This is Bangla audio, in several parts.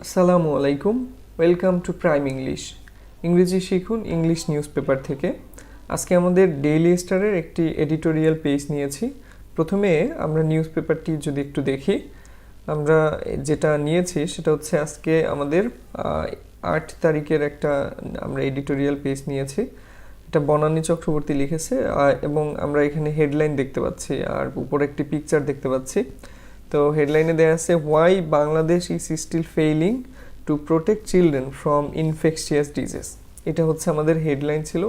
আসসালামু আলাইকুম, ওয়েলকাম টু প্রাইম ইংলিশ। ইংরেজি শিখুন ইংলিশ নিউজ পেপার থেকে। আজকে আমাদের ডেইলি স্টারের একটি এডিটোরিয়াল পেজ নিয়েছি। প্রথমে আমরা নিউজ পেপারটি যদি একটু দেখি, আমরা যেটা নিয়েছি সেটা হচ্ছে আজকে আমাদের 8 তারিখের একটা আমরা এডিটোরিয়াল পেজ নিয়েছি। এটা বনানী চক্রবর্তী লিখেছে এবং আমরা এখানে হেডলাইন দেখতে পাচ্ছি আর উপরে একটি পিকচার দেখতে পাচ্ছি। তো হেডলাইনে দেওয়া আছে why Bangladesh is still failing to protect children from infectious disease. এটা হচ্ছে আমাদের হেডলাইন ছিল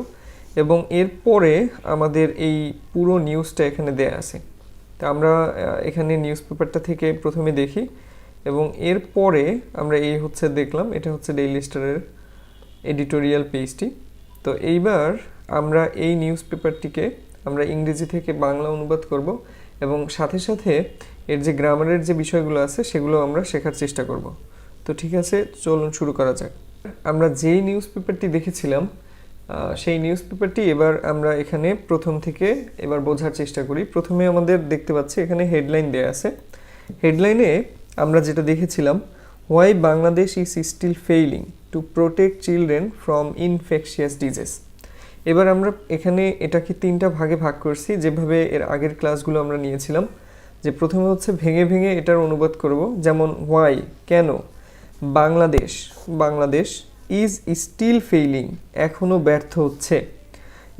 এবং এরপরে আমাদের এই পুরো নিউজটা এখানে দেয়া আছে। তো আমরা এখানে নিউজ পেপারটা থেকে প্রথমে দেখি এবং এরপরে আমরা এই হচ্ছে দেখলাম, এটা হচ্ছে ডেইলি স্টারের এডিটোরিয়াল পেজটি। তো এইবার আমরা এই নিউজ পেপারটিকে আমরা ইংরেজি থেকে বাংলা অনুবাদ করব এবং সাথে সাথে এর যে গ্রামারের যে বিষয়গুলো আছে সেগুলো আমরা শেখার চেষ্টা করব। তো ঠিক আছে, চলুন শুরু করা যাক। আমরা যেই নিউজ পেপারটি দেখেছিলাম সেই নিউজ পেপারটি এবার আমরা এখানে প্রথম থেকে এবার বোঝার চেষ্টা করি। প্রথমে আমাদের দেখতে পাচ্ছি এখানে হেডলাইন দেয়া আছে। হেডলাইনে আমরা যেটা দেখেছিলাম, why Bangladesh is still failing to protect children from infectious disease. এবার আমরা এখানে এটাকে 3টা ভাগে ভাগ করছি, যেভাবে এর আগের ক্লাসগুলো আমরা নিয়েছিলাম। যে প্রথমে হচ্ছে ভেঙে ভেঙে এটার অনুবাদ করব, যেমন হোয়াই কেন, বাংলাদেশ ইজ স্টিল ফেইলিং এখনও ব্যর্থ হচ্ছে।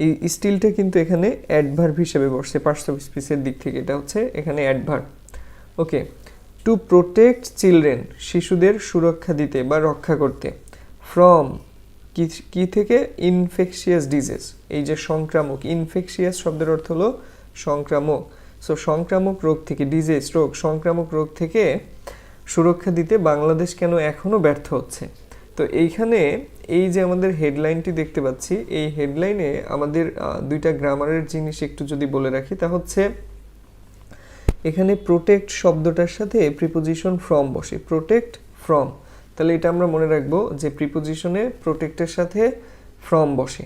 এই স্টিলটা কিন্তু এখানে অ্যাডভার্ব হিসেবে বসছে, পার্টস অফ স্পিচের দিক থেকে এটা হচ্ছে এখানে অ্যাডভার্ব। ওকে, টু প্রোটেক্ট চিলড্রেন শিশুদের সুরক্ষা দিতে বা রক্ষা করতে, ফ্রম কি থেকে, ইনফেকশিয়াস ডিজিজ এই যে সংক্রামক, ইনফেকশিয়াস শব্দের অর্থ হলো সংক্রামক। সো সংক্রামক রোগ থেকে, ডিজিজ রোগ, সংক্রামক রোগ থেকে সুরক্ষা দিতে বাংলাদেশ কেন এখনও ব্যর্থ হচ্ছে। তো এইখানে এই যে আমাদের হেডলাইনটি দেখতে পাচ্ছি, এই হেডলাইনে আমাদের 2টা গ্রামারের জিনিস একটু যদি বলে রাখি, তা হচ্ছে এখানে প্রোটেক্ট শব্দটার সাথে প্রিপোজিশন ফ্রম বসে, প্রোটেক্ট ফ্রম। তাহলে এটা আমরা মনে রাখবো যে প্রিপোজিশনে প্রোটেক্টের সাথে ফ্রম বসে।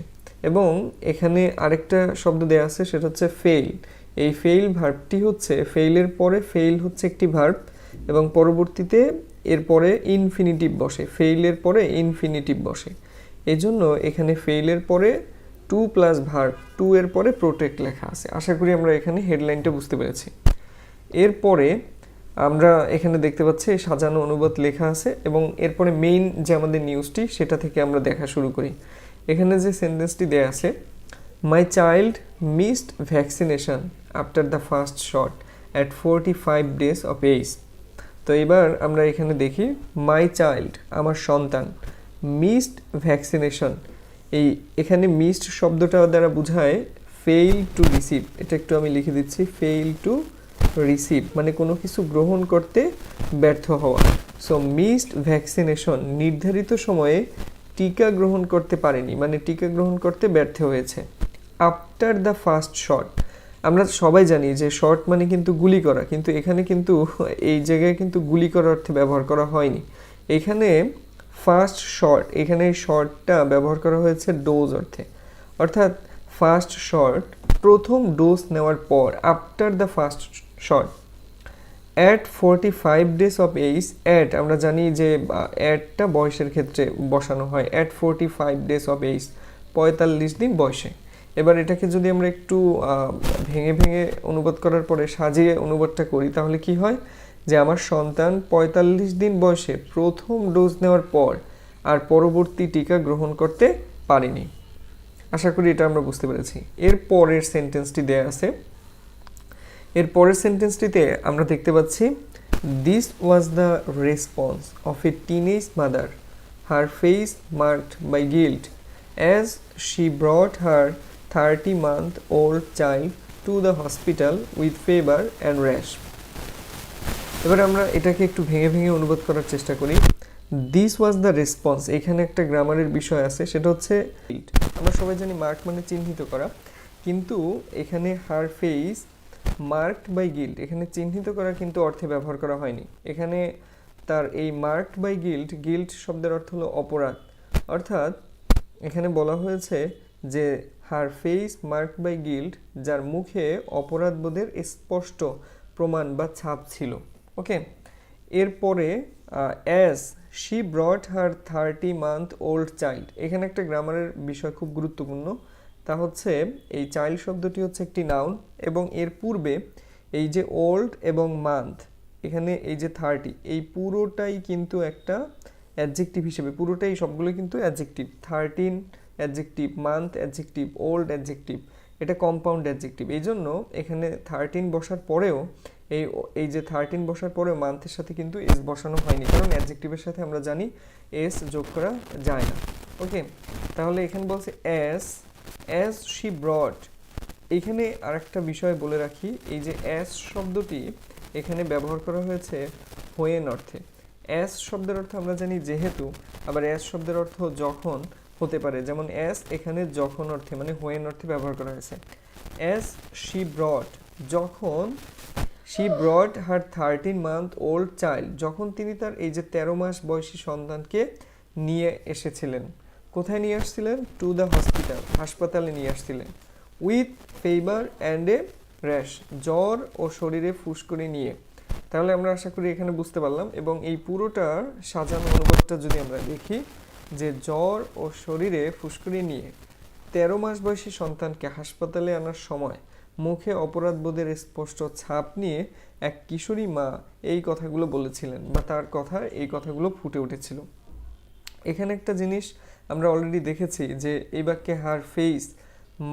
এবং এখানে আরেকটা শব্দ দেওয়া আছে, সেটা হচ্ছে ফেইল। এই ফেইল ভার্বটি হচ্ছে, ফেইলের পরে ফেইল হচ্ছে একটি ভার্ব এবং পরবর্তীতে এরপরে ইনফিনিটিভ বসে, ফেইলের পরে ইনফিনিটিভ বসে। এজন্য এখানে ফেইলের পরে টু প্লাস ভার্ব, টু এর পরে প্রোটেক্ট লেখা আছে। আশা করি আমরা এখানে হেডলাইনটা বুঝতে পেরেছি। এরপরে আমরা এখানে দেখতে পাচ্ছি সাজানো অনুবাদ লেখা আছে এবং এরপরে মেইন যে আমাদের নিউজটি সেটা থেকে আমরা দেখা শুরু করি। এখানে যে সেন্টেন্সটি দেয়া আছে, my child missed vaccination after the first shot at 45 days of age. তো এবার আমরা এখানে দেখি, মাই চাইল্ড আমার সন্তান, মিসড ভ্যাকসিনেশন, এই এখানে মিসড শব্দটা দ্বারা বোঝায় ফেইল টু রিসিভ। এটা একটু আমি লিখে দিচ্ছি, ফেইল টু রিসিভ মানে কোনো কিছু গ্রহণ করতে ব্যর্থ হওয়া। সো মিসড ভ্যাকসিনেশন নির্ধারিত সময়ে টিকা গ্রহণ করতে পারেনি, মানে টিকা গ্রহণ করতে ব্যর্থ হয়েছে। আফটার দ্য ফার্স্ট শট, আমরা সবাই জানি যে শট মানে কিন্তু গুলি করা, কিন্তু এখানে কিন্তু এই জায়গায় কিন্তু গুলি করার অর্থে ব্যবহার করা হয়নি। এখানে ফার্স্ট শট, এখানে এই শটটা ব্যবহার করা হয়েছে ডোজ অর্থে, অর্থাৎ ফার্স্ট শট প্রথম ডোজ নেওয়ার পর, after the first shot at 45 days of age. At আমরা জানি যে অ্যাটটা বয়সের ক্ষেত্রে বসানো হয়, অ্যাট 45 days অফ এজ 45 দিন বয়সে। এবার এটাকে যদি আমরা একটু ভেঙে ভেঙে অনুবাদ করার পরে সাজিয়ে অনুবাদটা করি, তাহলে কি হয় যে আমার সন্তান 45 দিন বয়সে প্রথম ডোজ নেওয়ার পর আর পরবর্তী টিকা গ্রহণ করতে পারেনি। আশা করি এটা আমরা বুঝতে পেরেছি। এর পরের সেন্টেন্সটি দেয়া আছে, এর পরের সেন্টেন্সটিতে আমরা দেখতে পাচ্ছি, this was the response of a teenage mother, her face marked by guilt as she brought her 30-month-old child to the hospital with fever and rash। এবার আমরা এটাকে একটু ভেঙে ভেঙে অনুবাদ করার চেষ্টা করি। দিস ওয়াজ দ্য রেসপন্স, এখানে একটা গ্রামারের বিষয় আছে, সেটা হচ্ছে আমরা সবাই জানি মার্ক মানে চিহ্নিত করা, কিন্তু এখানে her face marked by guilt, এখানে চিহ্নিত করা কিন্তু অর্থে ব্যবহার করা হয়নি। এখানে তার এই মার্কড বাই গিল্ট, গিল্ট শব্দের অর্থ হলো অপরাধ, অর্থাৎ এখানে বলা হয়েছে যে her face marked by guilt, যার মুখে অপরাধবোধের স্পষ্ট প্রমাণ বা ছাপ ছিল। ওকে, এরপরে as she brought her 30-month-old child. এখানে একটা গ্রামারের বিষয় খুব গুরুত্বপূর্ণ, তা হচ্ছে এই চাইল্ড শব্দটি হচ্ছে একটি নাউন এবং এর পূর্বে এই যে ওল্ড এবং মান্থ, এখানে এই যে 30, এই পুরোটাই কিন্তু একটা অ্যাডজেক্টিভ হিসেবে, পুরোটাই সবগুলো কিন্তু adjective. 13 adjective, month adjective, old adjective, এটা কম্পাউন্ড অ্যাডজেক্টিভ। এই জন্য এখানে 13 বসার পরেও এই যে 13 বসার পরেও মান্থের সাথে কিন্তু এস বসানো হয়নি, কারণ অ্যাডজেক্টিভের সাথে আমরা জানি এস যোগ করা যায় না। ওকে, তাহলে এখানে বলছে অ্যাজ শি ব্রট। এখানে আরেকটা বিষয় বলে রাখি, এই যে অ্যাজ শব্দটি এখানে ব্যবহার করা হয়েছে হোয়েন অর্থে। অ্যাজ শব্দের অর্থ আমরা জানি যেহেতু, আবার অ্যাজ শব্দের অর্থ যখন হতে পারে, যেমন অ্যাজ এখানে যখন অর্থে মানে হোয়েন অর্থে ব্যবহার করা হয়েছে। অ্যাজ শি ব্রট, যখন she brought her 13-month-old child, যখন তিনি তার এই যে 13 মাস বয়সী সন্তানকে নিয়ে এসেছিলেন। কোথায় নিয়ে আসছিলেন? টু দ্য হসপিটাল, হাসপাতালে নিয়ে আসছিলেন। With fever and a rash, জ্বর ও শরীরে ফুসকুড়ি নিয়ে। তাহলে আমরা আশা করি এখানে বুঝতে পারলাম। এবং এই পুরোটার সাজানো অনুবাদটা যদি আমরা দেখি, যে জ্বর ও শরীরে ফুসকুড়ি নিয়ে 13 মাস বয়সী সন্তানকে হাসপাতালে আনার সময় মুখে অপরাধবোধের স্পষ্ট ছাপ নিয়ে এক কিশোরী মা এই কথাগুলো বলেছিলেন, বা তার কথা এই কথাগুলো ফুটে উঠেছিল। এখানে একটা জিনিস আমরা অলরেডি দেখেছি যে এই বাক্যে her face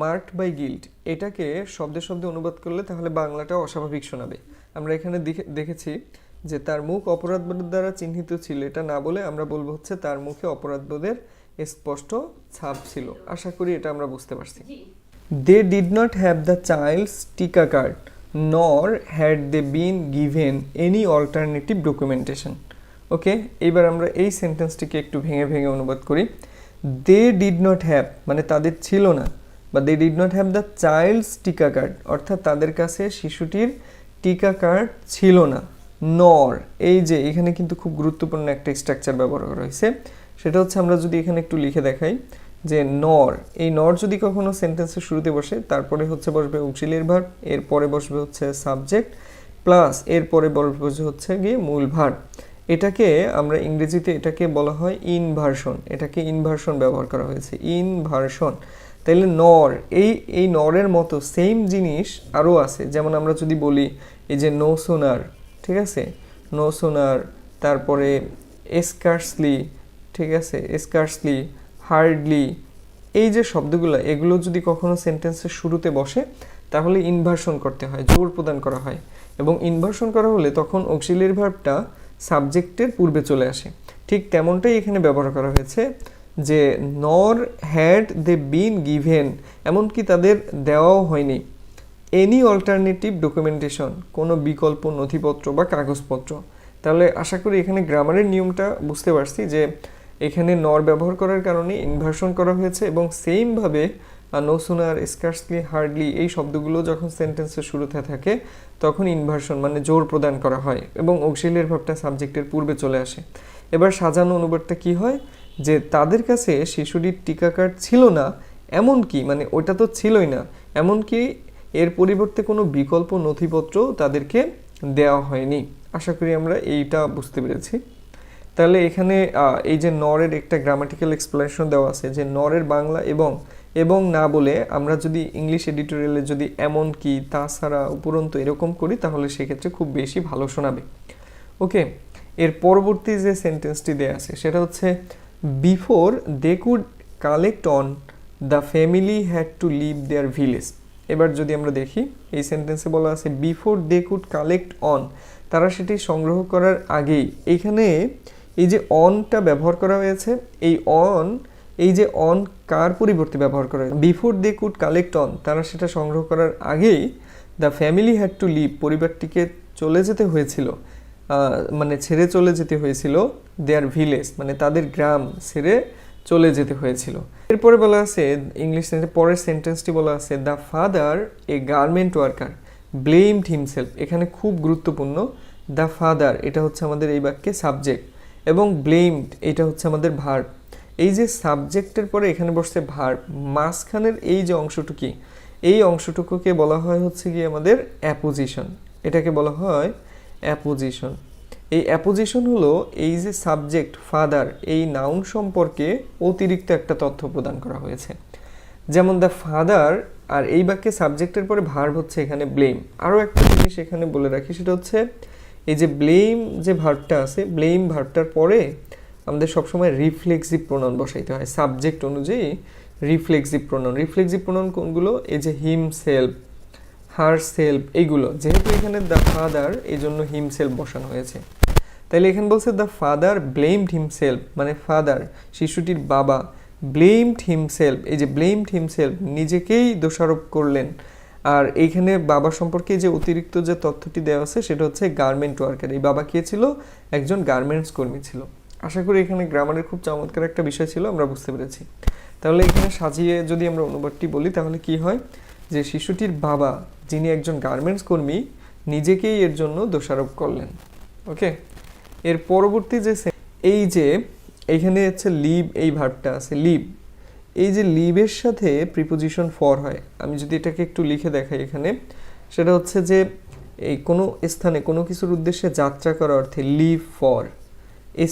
marked by guilt, এটাকে শব্দে শব্দে অনুবাদ করলে তাহলে বাংলাটা অস্বাভাবিক শোনাবে। আমরা এখানে দেখেছি যে তার মুখ অপরাধবোধের দ্বারা চিহ্নিত ছিল, এটা না বলে আমরা বলবো হচ্ছে তার মুখে অপরাধবোধের স্পষ্ট ছাপ ছিল। আশা করি এটা আমরা বুঝতে পারছি। They did not have the child's টিকা card, nor had they been given any alternative documentation. ওকে, এবার আমরা এই সেন্টেন্সটিকে একটু ভেঙে ভেঙে অনুবাদ করি। They did not have মানে তাদের ছিল না, বা they did not have the child's টিকা কার্ড, অর্থাৎ তাদের কাছে শিশুটির টিকা কার্ড ছিল না। নর, এই যে এখানে কিন্তু খুব গুরুত্বপূর্ণ একটা স্ট্রাকচার ব্যবহার করা হয়েছে, সেটা হচ্ছে আমরা যদি এখানে একটু লিখে দেখাই যে নর, এই নর যদি কখনো সেন্টেন্সের শুরুতে বসে, তারপরে হচ্ছে বসবে অক্সিলিয়ারি ভার্ব, এরপরে বসবে হচ্ছে সাবজেক্ট, প্লাস এরপরে বসবে হচ্ছে গিয়ে মূল ভার্ব। এটাকে আমরা ইংরেজিতে এটাকে বলা হয় ইনভার্সন, এটাকে ইনভার্সন ব্যবহার করা হয়েছে, ইনভার্সন। তাইলে নর, এই নরের মতো সেম জিনিস আরও আছে। যেমন আমরা যদি বলি এই যে নো সোনার, ঠিক আছে, নো সোনার, তারপরে স্কার্সলি, ঠিক আছে, স্কার্সলি, হার্ডলি, এই যে শব্দগুলো, এগুলো যদি কখনো সেন্টেন্সের শুরুতে বসে তাহলে ইনভার্সন করতে হয়, জোর প্রদান করা হয়। এবং ইনভার্সন করা হলে তখন অক্সিলিয়ারি ভার্বটা সাবজেক্টের পূর্বে চলে আসে। ঠিক তেমনটাই এখানে ব্যবহার করা হয়েছে যে নর হ্যাড দে বিন গিভেন, এমনকি তাদের দেওয়াও হয়নি এনি অল্টারনেটিভ ডকুমেন্টেশন, কোনো বিকল্প নথিপত্র বা কাগজপত্র। তাহলে আশা করি এখানে গ্রামারের নিয়মটা বুঝতে পারছি যে এখানে নর ব্যবহার করার কারণে ইনভার্সন করা হয়েছে, এবং সেমভাবে নো সুনার, স্কার্সলি, হার্ডলি এই শব্দগুলো যখন সেন্টেন্সের শুরুতে থাকে তখন ইনভার্সন মানে জোর প্রদান করা হয় এবং অক্সিলিয়ারি ভার্বটা সাবজেক্টের পূর্বে চলে আসে। এবার সাজানো অনুবাদটা কি হয়, যে তাদের কাছে শিশুটির টিকা কার্ড ছিল না, এমনকি মানে ওটা তো ছিলই না, এমনকি এর পরিবর্তে কোনো বিকল্প নথিপত্র তাদেরকে দেওয়া হয়নি। আশা করি আমরা এইটা বুঝতে পেরেছি। তাহলে এখানে এই যে নরের একটা গ্রামাটিক্যাল এক্সপ্লেনেশন দেওয়া আছে, যে নরের বাংলা এবং না বলে আমরা যদি ইংলিশ এডিটোরিয়ালে যদি এমন কি, তাছাড়া, উপরন্তু এরকম করি তাহলে সেক্ষেত্রে খুব বেশি ভালো শোনাবে। ওকে, এর পরবর্তী যে সেন্টেন্সটি দেওয়া আছে সেটা হচ্ছে before they could collect on the family had to leave their village. এবার যদি আমরা দেখি এই সেন্টেন্সে বলা আছে before they could collect on, তারা সেটি সংগ্রহ করার আগেই। এইখানে এই যে অনটা ব্যবহার করা হয়েছে, এই যে অন কার পরিবর্তে ব্যবহার করা হয়েছে, before they could collect on, তারা সেটা সংগ্রহ করার আগেই the family had to leave, পরিবারটিকে চলে যেতে হয়েছিল, মানে ছেড়ে চলে যেতে হয়েছিল দেয়ার ভিলেজ, মানে তাদের গ্রাম ছেড়ে চলে যেতে হয়েছিল। এরপরে বলা আছে ইংলিশ পরের সেন্টেন্সটি বলা আছে the father A garment worker blamed himself. এখানে খুব গুরুত্বপূর্ণ, দ্য ফাদার এটা হচ্ছে আমাদের এই বাক্যে সাবজেক্ট, এবং ব্লেমড এটা হচ্ছে আমাদের ভার্ব। এই যে সাবজেক্টের পরে এখানে বসছে ভার্ব, মাঝখানের এই যে অংশটুকু, এই অংশটুকুকে বলা হয় হচ্ছে কি আমাদের অ্যাপোজিশন, এটাকে বলা হয় অ্যাপোজিশন। এই অ্যাপোজিশন হলো এই যে সাবজেক্ট ফাদার, এই নাউন সম্পর্কে অতিরিক্ত একটা তথ্য প্রদান করা হয়েছে। যেমন দ্য ফাদার, আর এই বাক্যে সাবজেক্টের পরে ভার্ব হচ্ছে এখানে ব্লেম। আরও একটা জিনিস এখানে বলে রাখি, সেটা হচ্ছে এই যে ব্লেম যে ভার্বটা আছে, ব্লেম ভার্বটার পরে আমাদের সবসময় রিফ্লেক্সিভ প্রোনাউন বসাইতে হয় সাবজেক্ট অনুযায়ী। রিফ্লেক্সিভ প্রোনাউন কোনগুলো? এই যে হিম সেলফ, হার সেলফ, এইগুলো। যেহেতু এখানে দ্য ফাদার, এই জন্য হিম সেলফ বসানো হয়েছে। তাইলে এখানে বলছে দ্য ফাদার ব্লেমড হিমসেলফ, মানে ফাদার শিশুটির বাবা ব্লেমড হিমসেলফ, এই যে ব্লেমড হিমসেলফ নিজেকেই দোষারোপ করলেন। আর এইখানে বাবা সম্পর্কে যে অতিরিক্ত যে তথ্যটি দেওয়া আছে সেটা হচ্ছে গার্মেন্ট ওয়ার্কার। এই বাবা কে ছিল? একজন গার্মেন্টস কর্মী ছিল। আশা করি এখানে গ্রামারের খুব চমৎকার একটা বিষয় ছিল, আমরা বুঝতে পেরেছি। তাহলে এখানে সাজিয়ে যদি আমরা অনুবাদটি বলি তাহলে কি হয়, যে শিশুটির বাবা যিনি একজন গার্মেন্টস কর্মী নিজেকেই এর জন্য দোষারোপ করলেন। ওকে, এর পরবর্তী যে এই যে এইখানে হচ্ছে লিভ, এই ভার্বটা আছে লিভ, এই যে লিভের সাথে প্রিপোজিশন ফর হয়। আমি যদি এটাকে একটু লিখে দেখাই এখানে, সেটা হচ্ছে যে এই কোনো স্থানে কোনো কিছুর উদ্দেশ্যে যাত্রা করার অর্থে লিভ, ফর,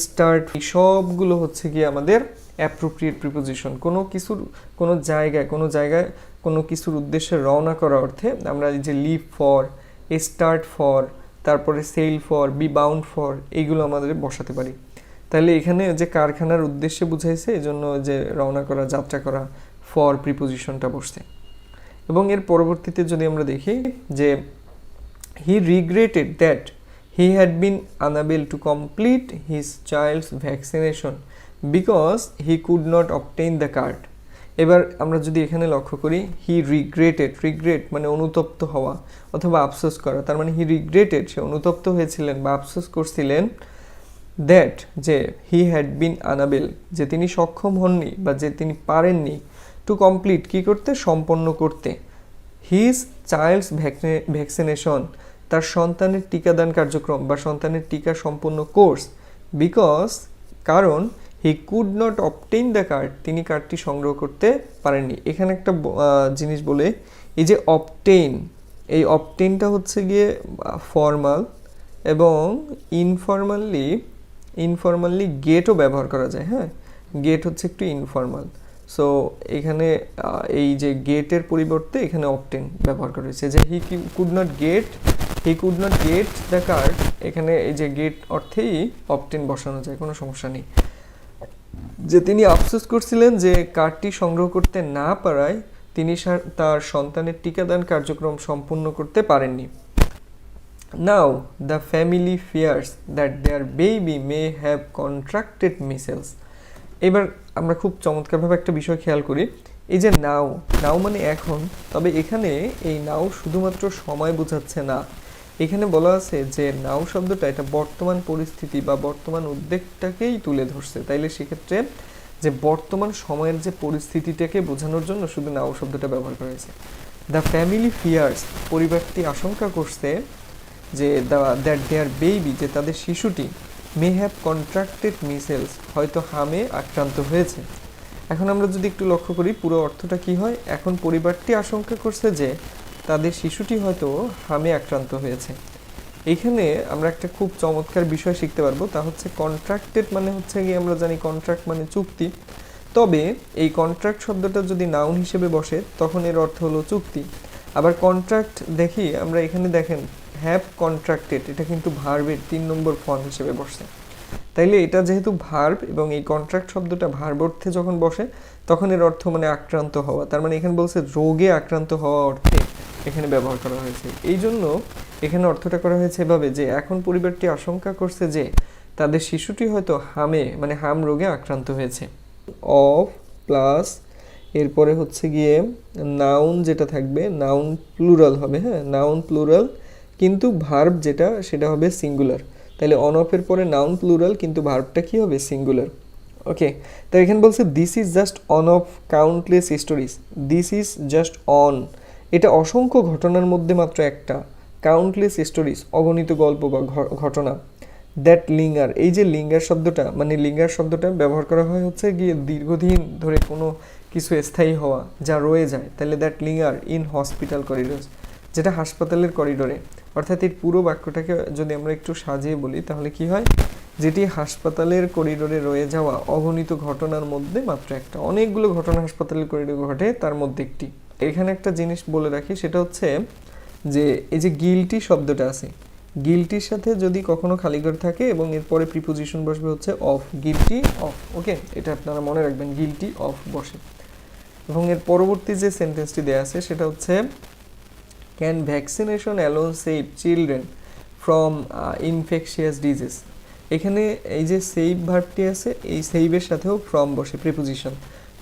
স্টার্ট, সবগুলো হচ্ছে কি আমাদের অ্যাপ্রোপ্রিয়েট প্রিপোজিশন। কোনো জায়গায় কোনো কিছুর উদ্দেশ্যে রওনা করার অর্থে আমরা এই যে লিভ ফর, স্টার্ট ফর, তারপরে sell for, be bound for, এইগুলো আমাদের বসাতে পারি। তাহলে এখানে যে কারখানার উদ্দেশ্যে বুঝাইছে, এই জন্য যে রওনা করা, যাত্রা করা, ফর প্রিপোজিশনটা বসছে। এবং এর পরবর্তীতে যদি আমরা দেখি যে he regretted that he had been unable to complete his child's vaccination because he could not obtain the card. এবার আমরা যদি এখানে লক্ষ্য করি, হি রিগ্রেটেড, রিগ্রেট মানে অনুতপ্ত হওয়া অথবা আফসোস করা, তার মানে হি রিগ্রেটেড, সে অনুতপ্ত হয়েছিলেন বা আফসোস করছিলেন, দ্যাট যে হি হ্যাড বিন আনএবল, যে তিনি সক্ষম হননি বা যে তিনি পারেননি, টু কমপ্লিট কি করতে? সম্পন্ন করতে, হিজ চাইল্ডস ভ্যাকসিনেশন, তার সন্তানের টিকাদান কার্যক্রম বা সন্তানের টিকা সম্পূর্ণ কোর্স, বিকজ কারণ হি could not obtain the card, তিনি কার্ডটি সংগ্রহ করতে পারেননি। এখানে একটা জিনিস বলে, এই যে অবটেইন, এই অবটেইনটা হচ্ছে গিয়ে ফর্মাল এবং ইনফর্মালি গেটও ব্যবহার করা যায়। হ্যাঁ, গেট হচ্ছে একটু ইনফর্মাল। সো এখানে এই যে গেটের পরিবর্তে এখানে অবটেইন ব্যবহার করা হয়েছে। যে হি could not get the card, এখানে এই যে গেট অর্থেই অবটেইন বসানো যায়, কোনো সমস্যা নেই। যে তিনি আফসোস করছিলেন যে কার্ডটি সংগ্রহ করতে না পারায় তিনি তার সন্তানের টিকাদান কার্যক্রম সম্পূর্ণ করতে পারেননি। Now the family fears that their baby may have contracted measles. এবার আমরা খুব চমৎকারভাবে একটা বিষয় খেয়াল করি, এই যে নাও মানে এখন, তবে এখানে এই নাও শুধুমাত্র সময় বোঝাচ্ছে না। এখানে বলা আছে যে নাও শব্দটা এটা বর্তমান পরিস্থিতি বা বর্তমান উদ্বেগটাকেই তুলে ধরছে। তাইলে সেক্ষেত্রে যে বর্তমান সময়ের যে পরিস্থিতিটাকে বোঝানোর জন্য শুধু নাও শব্দটা ব্যবহার করা হয়েছে। দ্য ফ্যামিলি ফিয়ার্স, পরিবারটি আশঙ্কা করছে যে দ্যাট দেয়ার বেবি, যে তাদের শিশুটি মে হ্যাভ কন্ট্রাক্টেড মিসেলস, হয়তো হামে আক্রান্ত হয়েছে। এখন আমরা যদি একটু লক্ষ্য করি পুরো অর্থটা কি হয়, এখন পরিবারটি আশঙ্কা করছে যে তাদের শিশুটি হয়তো হামে আক্রান্ত হয়েছে। এইখানে আমরা একটা খুব চমৎকার বিষয় শিখতে পারবো, তা হচ্ছে কন্ট্রাক্টেড মানে হচ্ছে গিয়ে আমরা জানি কন্ট্রাক্ট মানে চুক্তি, তবে এই কন্ট্রাক্ট শব্দটা যদি নাউন হিসেবে বসে তখন এর অর্থ হলো চুক্তি। আবার কন্ট্রাক্ট দেখি আমরা এখানে, দেখেন হ্যাভ কন্ট্রাক্টেড, এটা কিন্তু ভার্বের 3 নম্বর ফর্ম হিসেবে বসে। তাইলে এটা যেহেতু ভার্ব এবং এই কন্ট্রাক্ট শব্দটা ভার্ব অর্থে যখন বসে তখন এর অর্থ মানে আক্রান্ত হওয়া, তার মানে এখানে বলছে রোগে আক্রান্ত হওয়া অর্থে এখানে ব্যবহার করা হয়েছে। এই জন্য এখানে অর্থটা করা হয়েছে এভাবে যে এখন পরিবারটি আশঙ্কা করছে যে তাদের শিশুটি হয়তো হাম রোগে আক্রান্ত হয়েছে। অফ প্লাস এরপরে হচ্ছে গিয়ে নাউন যেটা থাকবে, নাউন প্লুরাল হবে। হ্যাঁ, নাউন প্লুরাল, কিন্তু ভার্ব যেটা সেটা হবে সিঙ্গুলার। তাহলে অন অফের পরে নাউন প্লুরাল, কিন্তু ভার্বটা কি হবে? সিঙ্গুলার। ওকে, তো এখানে বলছে this is just on of countless stories, this is just on, এটা অসংখ্য ঘটনার মধ্যে মাত্র একটা, কাউন্টলেস স্টোরিজ অগণিত গল্প বা ঘটনা, দ্যাট লিঙ্গার, এই যে লিঙ্গার শব্দটা মানে লিঙ্গার শব্দটা ব্যবহার করা হয় হচ্ছে গিয়ে দীর্ঘদিন ধরে কোনো কিছু স্থায়ী হওয়া যা রয়ে যায়। তাহলে that linger in hospital corridors, যেটা হাসপাতালের করিডোরে, অর্থাৎ এই পুরো বাক্যটাকে যদি আমরা একটু সাজিয়ে বলি তাহলে কি হয়, যেটি হাসপাতালের করিডোরে রয়ে যাওয়া অগণিত ঘটনার মধ্যে মাত্র একটা। অনেকগুলো ঘটনা হাসপাতালের করিডোরে ঘটে, তার মধ্যে একটি। এখানে একটা জিনিস বলে রাখি, সেটা হচ্ছে যে এই যে গিলটি শব্দটা আছে, গিলটির সাথে যদি কখনো খালি ঘর থাকে এবং এরপরে প্রিপোজিশন বসবে হচ্ছে অফ, গিলটি অফ। ওকে, এটা আপনারা মনে রাখবেন, গিলটি অফ বসে। এবং এর পরবর্তী যে সেন্টেন্সটি দেওয়া আছে সেটা হচ্ছে can vaccination alone save children from infectious disease. এখানে এই যে সেভ ভার্বটি আছে, এই সেভের সাথেও ফ্রম বসে প্রিপোজিশন।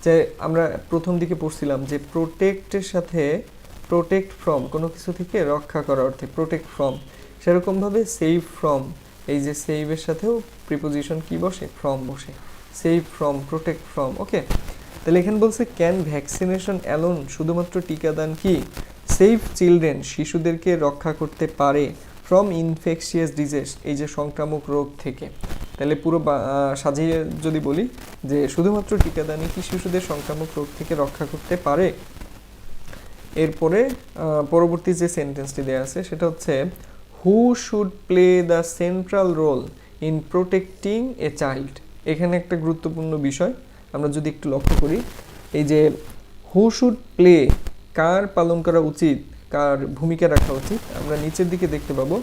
যে আমরা প্রথম দিকে পড়ছিলাম যে প্রোটেক্টের সাথে প্রোটেক্ট ফ্রম, কোনো কিছু থেকে রক্ষা করা অর্থে প্রোটেক্ট ফ্রম, সেরকমভাবে সেভ ফ্রম, এই যে সেভের সাথেও প্রিপোজিশন কি বসে, ফ্রম বসে। Save from, protect from. Okay, তাহলে এখানে বলছে ক্যান ভ্যাকসিনেশন অ্যালোন, শুধুমাত্র টিকাদান কি সেভ চিলড্রেন, শিশুদেরকে রক্ষা করতে পারে, ফ্রম ইনফেকশিয়াস ডিজিজ, এই যে সংক্রামক রোগ থেকে। তাহলে পুরো সাজিয়ে যদি বলি যে শুধুমাত্র টিকাদানই কি শিশুদের সংক্রামক রোগ থেকে রক্ষা করতে পারে। এরপরে পরবর্তী যে সেন্টেন্সটি দেওয়া আছে সেটা হচ্ছে who should play the central role in protecting a child. এখানে একটা গুরুত্বপূর্ণ বিষয় আমরা যদি একটু লক্ষ্য করি, এই যে হু শুড প্লে, কার পালন করা উচিত, কার ভূমিকা রাখা উচিত, আমরা নিচের দিকে দেখতে পাবো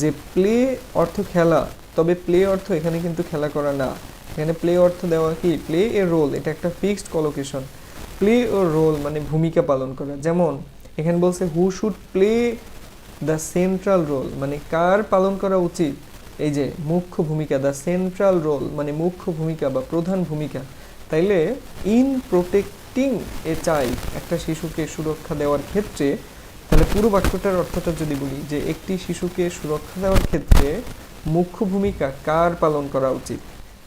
যে প্লে অর্থ খেলা, তবে প্লে অর্থ এখানে কিন্তু খেলা করা না। এখানে প্লে অর্থ দেওয়া কি, প্লে এ রোল, এটা একটা fixed collocation. Play a role মানে ভূমিকা পালন করা। যেমন এখানে বলছে who should play the central role, মানে কার পালন করা উচিত, এই যে মুখ্য ভূমিকা, দ্য সেন্ট্রাল রোল মানে মুখ্য ভূমিকা বা প্রধান ভূমিকা। তাইলে ইন প্রোটেক্টিং এ চাইল্ড, একটা শিশুকে সুরক্ষা দেওয়ার ক্ষেত্রে, তাহলে পুরো বাক্যটার অর্থটা যদি বলি যে একটি শিশুকে সুরক্ষা দেওয়ার ক্ষেত্রে মুখ্য ভূমিকা কার পালন করা উচিত,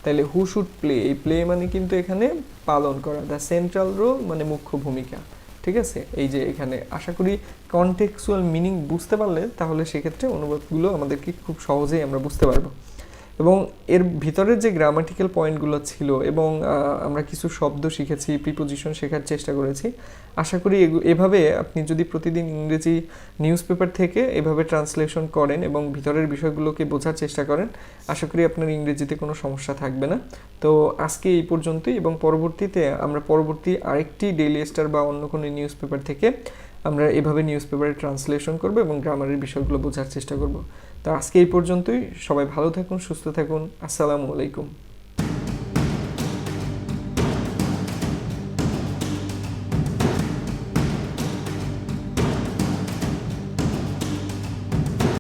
তাহলে হু শুড প্লে, এই প্লে মানে কিন্তু এখানে পালন করা, দ্য সেন্ট্রাল রোল মানে মুখ্য ভূমিকা। ঠিক আছে, এই যে এখানে আশা করি কনটেক্সচুয়াল মিনিং বুঝতে পারলে তাহলে সেক্ষেত্রে অনুবাদগুলো আমাদেরকে খুব সহজেই আমরা বুঝতে পারবো। এবং এর ভিতরের যে গ্রামাটিক্যাল পয়েন্টগুলো ছিল এবং আমরা কিছু শব্দ শিখেছি, প্রিপোজিশন শেখার চেষ্টা করেছি। আশা করি এভাবে আপনি যদি প্রতিদিন ইংরেজি নিউজ পেপার থেকে এভাবে ট্রান্সলেশন করেন এবং ভিতরের বিষয়গুলোকে বোঝার চেষ্টা করেন, আশা করি আপনার ইংরেজিতে কোনো সমস্যা থাকবে না। তো আজকে এই পর্যন্তই, এবং পরবর্তীতে আমরা পরবর্তী আরেকটি ডেইলি স্টার বা অন্য কোনো নিউজ পেপার থেকে আমরা এভাবে নিউজ পেপারে ট্রান্সলেশন করব এবং গ্রামারের বিষয়গুলো বোঝার চেষ্টা করব। তো আজকে এই পর্যন্তই, সবাই ভালো থাকুন, সুস্থ থাকুন, আসসালামু আলাইকুম।